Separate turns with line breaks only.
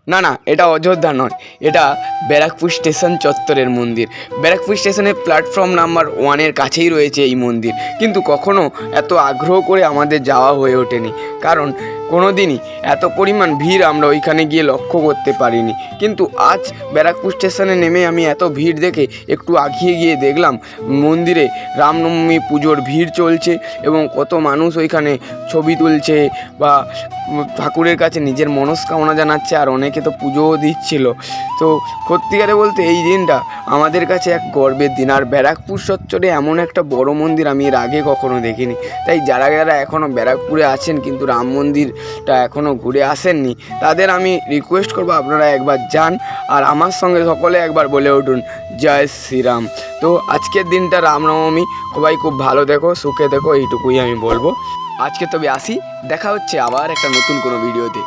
না না, এটা অযোধ্যা নয়, এটা ব্যারাকপুর স্টেশন চত্বরের মন্দির। ব্যারাকপুর স্টেশনের প্ল্যাটফর্ম নাম্বার 1-এর কাছেই রয়েছে এই মন্দির, কিন্তু কখনো এত আগ্রহ করে আমাদের যাওয়া হয়ে ওঠেনি, কারণ কোনো দিনই এত পরিমাণ ভিড় আমরা ওইখানে গিয়ে লক্ষ্য করতে পারিনি। কিন্তু আজ ব্যারাকপুর স্টেশনে নেমে আমি এত ভিড় দেখে একটু আগিয়ে গিয়ে দেখলাম মন্দিরে রামনবমী পুজোর ভিড় চলছে এবং কত মানুষ ওইখানে ছবি তুলছে বা ঠাকুরের কাছে নিজের মনস্কামনা জানাচ্ছে, আর অনেকে তো পুজোও দিচ্ছিল। তো সত্যিকারে বলতে এই দিনটা আমাদের কাছে এক গর্বের দিন। আর ব্যারাকপুর চত্বরে এমন একটা বড় মন্দির আমি এর আগে কখনো দেখিনি। তাই যারা যারা এখনও ব্যারাকপুরে আছেন কিন্তু রাম মন্দিরটা এখনও ঘুরে আসেননি, তাদের আমি রিকোয়েস্ট করবো আপনারা একবার যান আর আমার সঙ্গে সকলে একবার বলে উঠুন জয় শ্রীরাম। তো আজকের দিনটা রামনবমী, সবাই খুব ভালো দেখো, সুখে দেখো, এইটুকুই আমি বলবো। আজকে তবে আসি, দেখা হচ্ছে আবার একটা নতুন কোনো ভিডিওতে।